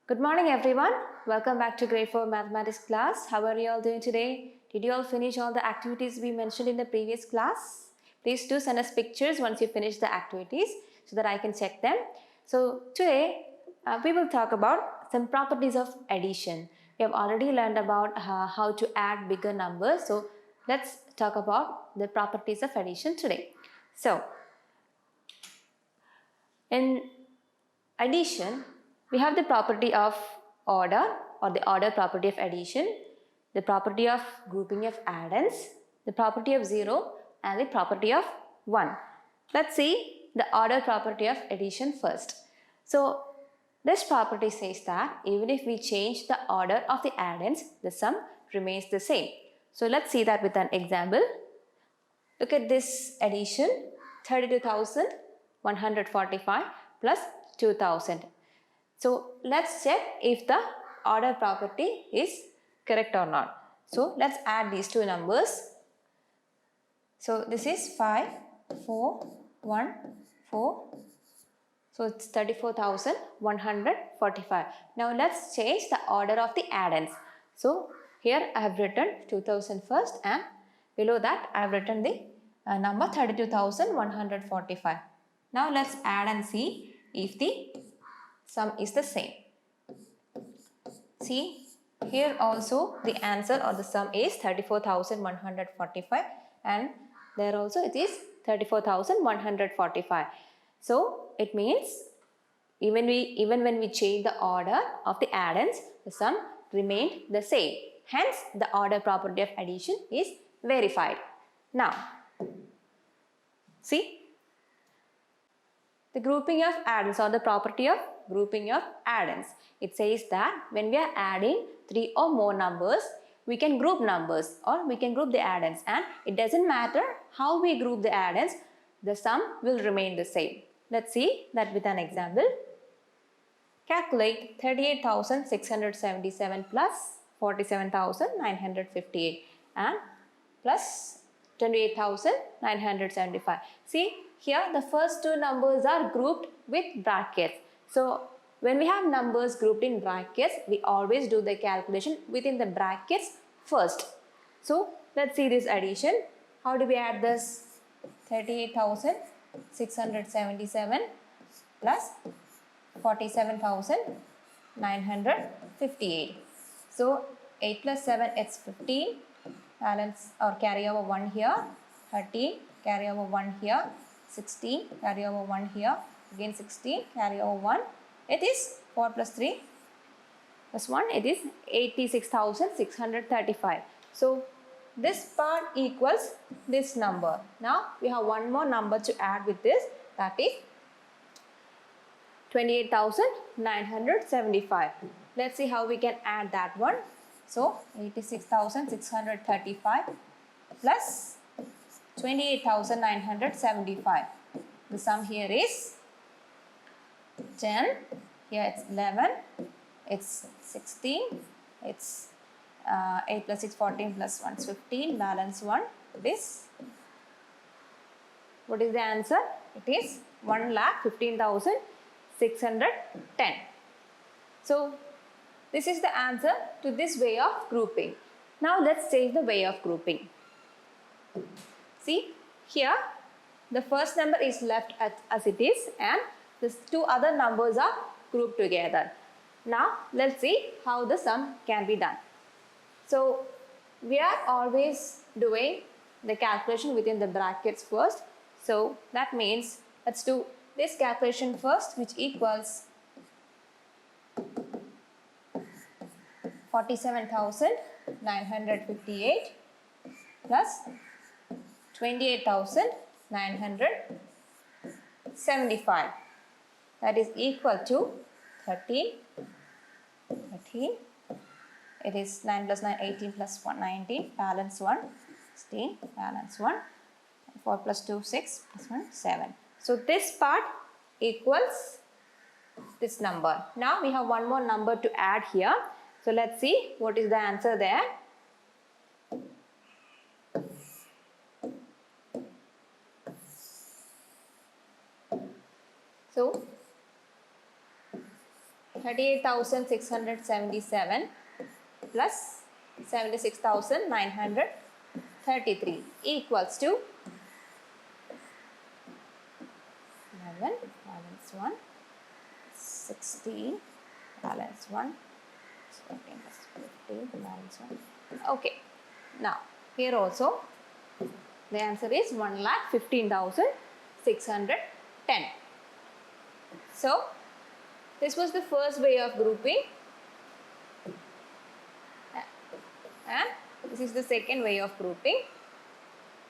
Good morning everyone. Welcome back to grade 4 mathematics class. How are you all doing today? Did you all finish all the activities we mentioned in the previous class? Please do send us pictures once you finish the activities so that I can check them. So today we will talk about some properties of addition. We have already learned about how to add bigger numbers. So let's talk about the properties of addition today. So in addition, we have the property of order or the order property of addition, the property of grouping of addends, the property of 0 and the property of 1. Let's see the order property of addition first. So this property says that even if we change the order of the addends, the sum remains the same. So let's see that with an example. Look at this addition, 32,145 plus 2000. So let's check if the order property is correct or not. So let's add these two numbers. So this is 5, 4, 1, 4. So it's 34,145. Now let's change the order of the addends. So here I have written 2000 first and below that I have written the number 32,145. Now let's add and see if the sum is the same. See, here also the answer or the sum is 34,145 and there also it is 34,145. So it means even when we change the order of the addends, the sum remained the same. Hence, the order property of addition is verified. Now, see, the grouping of addends or the property of grouping of addends. It says that when we are adding 3 or more numbers, we can group numbers or we can group the addends, and it doesn't matter how we group the addends, the sum will remain the same. Let's see that with an example. Calculate 38,677 plus 47,958 and plus 28,975. See, here the first two numbers are grouped with brackets. So when we have numbers grouped in brackets, we always do the calculation within the brackets first. So let's see this addition. How do we add this? 38,677 plus 47,958. So 8 plus 7 it's 15. Balance or carry over 1 here. 13 carry over 1 here. 16 carry over 1 here. Again 16 carry over 1. It is 4 plus 3 plus 1. It is 86,635. So this part equals this number. Now we have one more number to add with this, that is 28,975. Let's see how we can add that one. So 86,635 plus 28,975. The sum here is 10. Here it's 11. It's 16. It's 8 plus 6, 14 plus 1 is 15. Balance 1. This. What is the answer? It is 1,15,610. So this is the answer to this way of grouping. Now let's change the way of grouping. See, here the first number is left as it is and the two other numbers are grouped together. Now let's see how the sum can be done. So we are always doing the calculation within the brackets first. So that means let's do this calculation first, which equals 47,958 plus 28,975. That is equal to 13. It is 9 plus 9, 18 plus 1, 19. Balance 1, 16. Balance 1. 4 plus 2, 6 plus 1, 7. So this part equals this number. Now we have one more number to add here. So let's see what is the answer there. So 38,677 plus 76,933 equals to 11 balance 1, 16 balance 1, 14 plus 15 balance 1. Okay, now here also the answer is 1,15,610. So this was the first way of grouping, and this is the second way of grouping.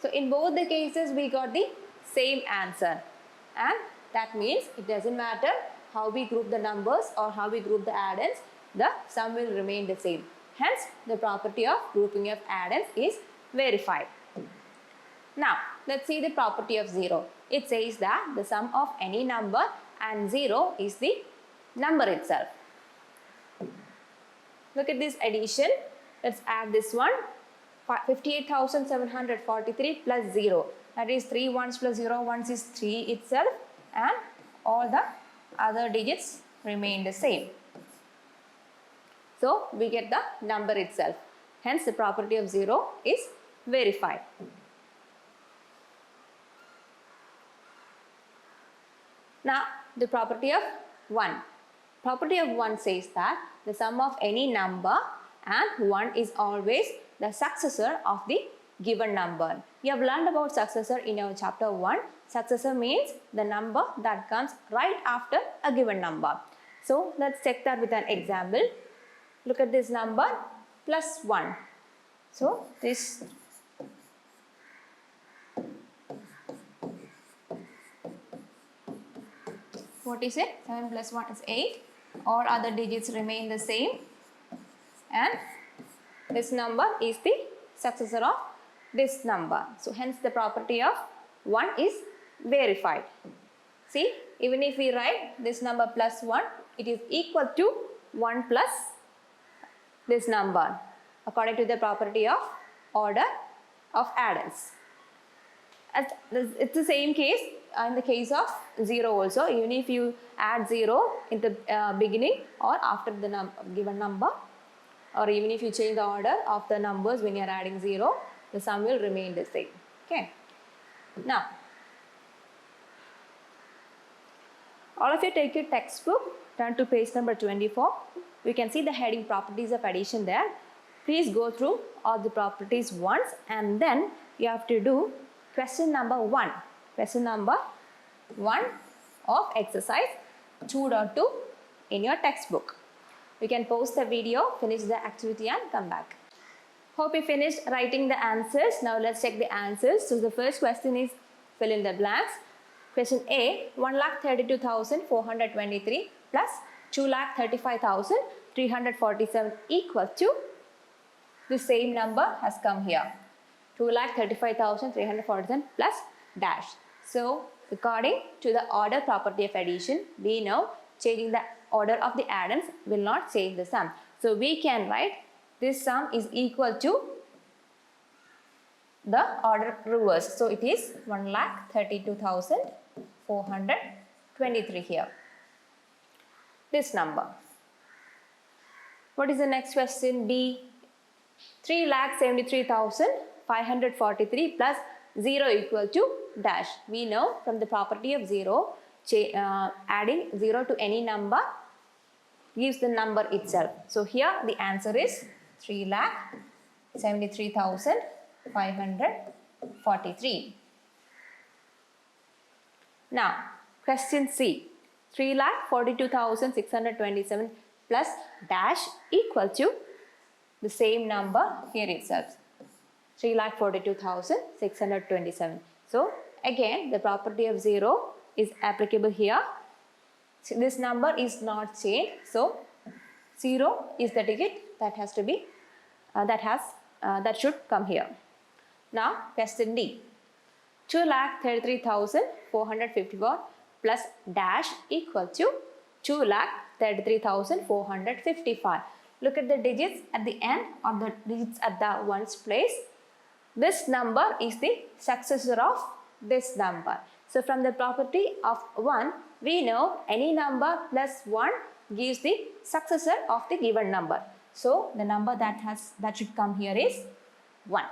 So in both the cases we got the same answer, and that means it doesn't matter how we group the numbers or how we group the addends, the sum will remain the same. Hence the property of grouping of addends is verified. Now let's see the property of 0. It says that the sum of any number and 0 is the number itself. Look at this addition. Let's add this one. 58,743 plus 0. That is 3 ones plus 0 ones is 3 itself, and all the other digits remain the same. So we get the number itself. Hence the property of 0 is verified. Now the property of 1. Property of 1 says that the sum of any number and 1 is always the successor of the given number. We have learned about successor in our chapter 1. Successor means the number that comes right after a given number. So let's check that with an example. Look at this number plus 1. So this what is it? 7 plus 1 is 8. All other digits remain the same, and this number is the successor of this number. So hence the property of 1 is verified. See, even if we write this number plus 1, it is equal to 1 plus this number according to the property of order of addends. It's the same case in the case of 0 also. Even if you add 0 in the beginning or after the given number, or even if you change the order of the numbers when you are adding 0, the sum will remain the same. Okay. Now, all of you take your textbook, turn to page number 24. You can see the heading properties of addition there. Please go through all the properties once, and then you have to do question number 1. Question number 1 of exercise 2.2 in your textbook. You can pause the video, finish the activity and come back. Hope you finished writing the answers. Now let's check the answers. So the first question is fill in the blanks. Question A, 1,32,423 plus 2,35,347 equal to, the same number has come here. 2,35,347 plus dash. So according to the order property of addition, we know changing the order of the addends will not change the sum. So we can write this sum is equal to the order reverse. So it is 1,32,423 here. This number. What is the next question? B. 3,73,543 plus 0 equal to dash. We know from the property of 0, adding 0 to any number gives the number itself. So here the answer is 3,73,543. Now question C. 3,42,627 plus dash equal to the same number here itself. 3,42,627. So again the property of 0 is applicable here. So this number is not changed. So 0 is the digit that has to be that should come here. Now question D. 2,33,454 plus dash equal to 2,33,455. Look at the digits at the end or the digits at the ones place. This number is the successor of this number. So from the property of 1, we know any number plus 1 gives the successor of the given number. So the number that should come here is 1.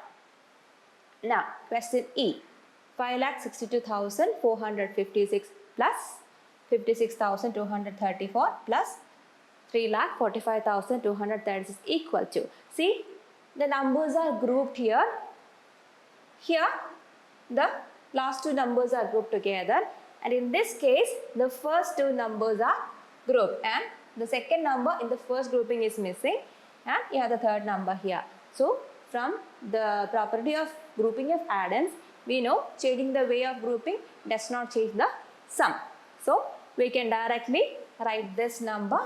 Now question E. 5,62,456 plus 56,234 plus 3,45,236 equal to. See, the numbers are grouped here. Here, the last two numbers are grouped together, and in this case, the first two numbers are grouped, and the second number in the first grouping is missing, and you have the third number here. So, from the property of grouping of addends, we know changing the way of grouping does not change the sum. So, we can directly write this number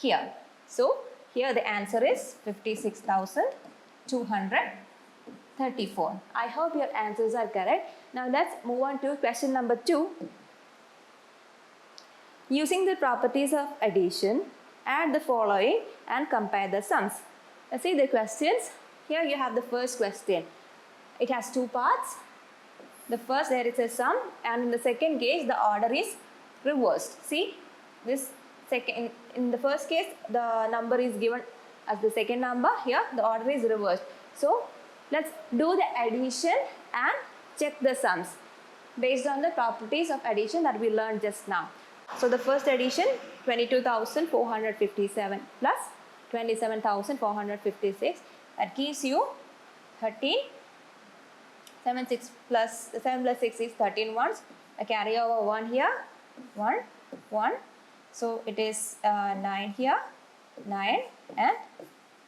here. So, here the answer is 56,234. I hope your answers are correct. Now, let's move on to question number 2. Using the properties of addition, add the following and compare the sums. Let's see the questions. Here you have the first question. It has two parts. The first, there is a sum, and in the second case the order is reversed. See, this second, in the first case the number is given as the second number. Here the order is reversed. So let's do the addition and check the sums based on the properties of addition that we learned just now. So the first addition, 22,457 plus 27,456, that gives you 13. 7 6 plus 7 plus 6 is 13 ones. I carry over 1 here, 1, 1. So it is 9 here, 9, and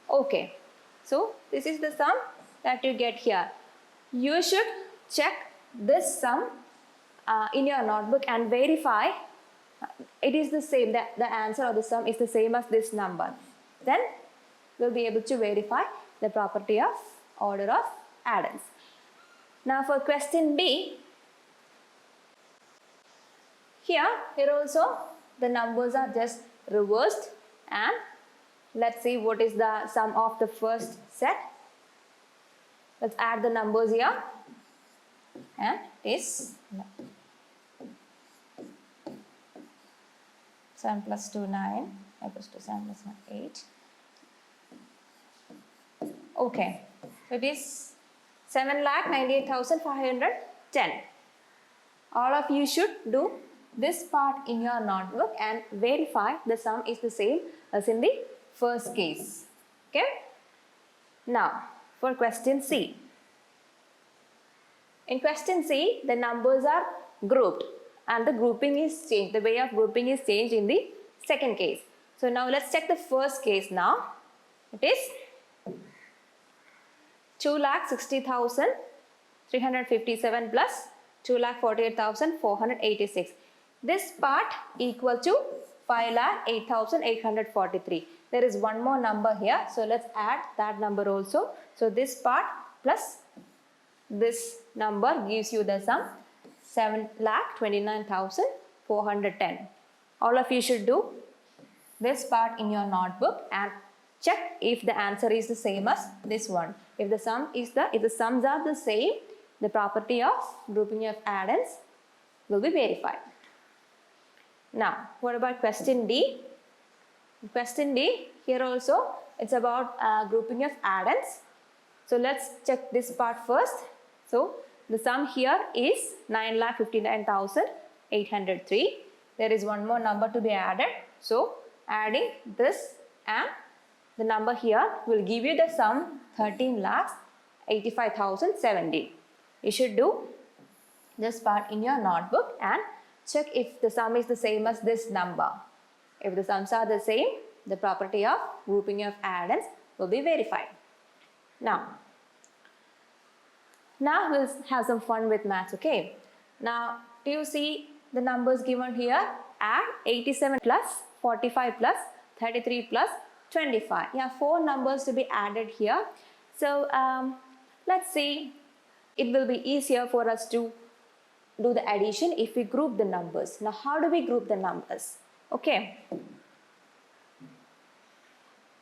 okay. So this is the sum that you get here. You should check this sum in your notebook and verify it is the same, that the answer or the sum is the same as this number. Then we'll be able to verify the property of order of addends. Now for question B, here also the numbers are just reversed, and let's see what is the sum of the first set. Let's add the numbers here, and it is 7 plus 2, 9, equals to 7 plus 1, 8. Okay, so it is 7,98,510. All of you should do this part in your notebook and verify the sum is the same as in the first case. Okay. Now for question C. In question C, the numbers are grouped and the grouping is changed. The way of grouping is changed in the second case. So now let's check the first case now. It is 2,60,357 plus 2,48,486. This part equal to 5,08,843. There is one more number here, so let's add that number also. So this part plus this number gives you the sum 7,29,410. All of you should do this part in your notebook and check if the answer is the same as this one. If the sums are the same, the property of grouping of addends will be verified. Now, what about question D? Question D, here also it's about grouping of addends. So let's check this part first. So the sum here is 9,59,803. There is one more number to be added. So adding this and the number here will give you the sum 13,85,070. You should do this part in your notebook and check if the sum is the same as this number. If the sums are the same, the property of grouping of addends will be verified. Now we'll have some fun with maths, okay? Now, do you see the numbers given here? Add 87 plus 45 plus 33 plus 25. You have 4 numbers to be added here. So, let's see, it will be easier for us to do the addition if we group the numbers. Now, how do we group the numbers? Okay.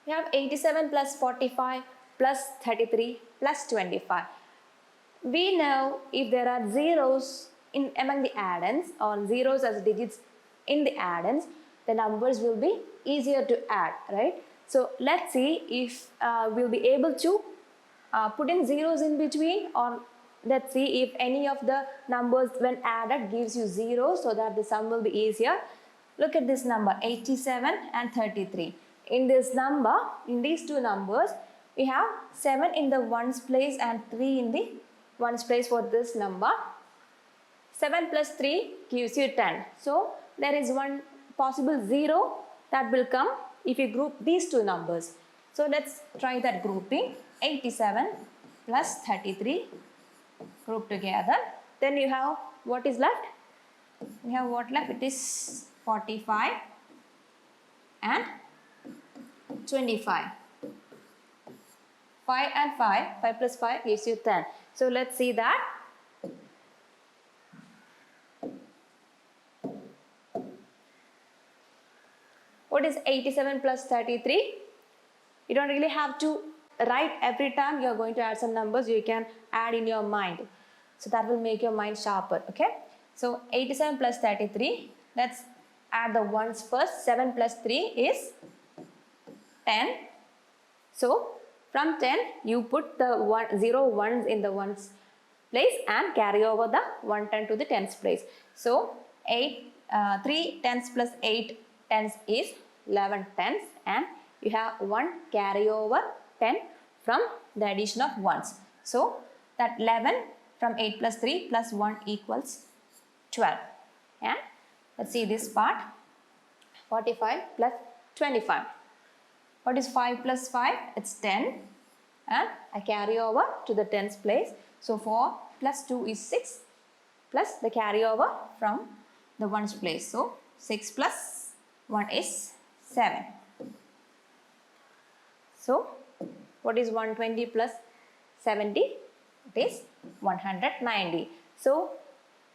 We have 87 plus 45 plus 33 plus 25. We know if there are zeros among the addends or zeros as digits in the addends, the numbers will be easier to add, right? So let's see if we'll be able to put in zeros in between, or let's see if any of the numbers when added gives you 0 so that the sum will be easier. Look at this number 87 and 33. In this number, in these two numbers, we have 7 in the ones place and 3 in the ones place for this number. 7 plus 3 gives you 10. So there is one possible 0 that will come if you group these two numbers. So let's try that grouping. 87 plus 33 group together. Then you have what is left? We have what left? It is 45 and 25. 5 and 5. 5 plus 5 gives you 10. So let's see that. What is 87 plus 33? You don't really have to write every time you are going to add some numbers. You can add in your mind. So that will make your mind sharper. Okay. So 87 plus 33. Let's add the ones first. 7 plus 3 is 10. So from 10 you put the 0 ones in the ones place and carry over the 1 10 to the tens place. So 3 tens plus 8 tens is 11 tens, and you have 1 carry over 10 from the addition of ones. So that 11 from 8 plus 3 plus 1 equals 12. And let's see this part. 45 plus 25. What is 5 plus 5? It's 10. And I carry over to the tens place. So 4 plus 2 is 6 plus the carryover from the ones place. So 6 plus 1 is 7. So what is 120 plus 70? It is 190. So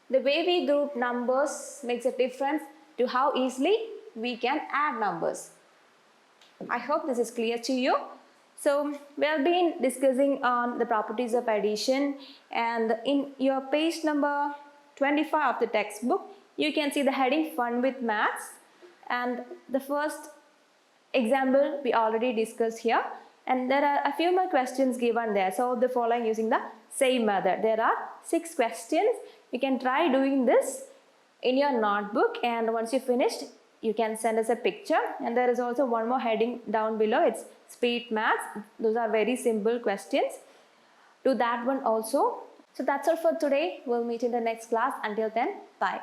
the way we group numbers makes a difference to how easily we can add numbers. I hope this is clear to you. So we have been discussing on the properties of addition, and in your page number 25 of the textbook, you can see the heading Fun with Maths, and the first example we already discussed here, and there are a few more questions given there. Solve the following using the same method. There are 6 questions. You can try doing this in your notebook, and once you finished, you can send us a picture. And there is also one more heading down below. It's Speed Maths. Those are very simple questions. Do that one also. So that's all for today. We'll meet in the next class. Until then, bye.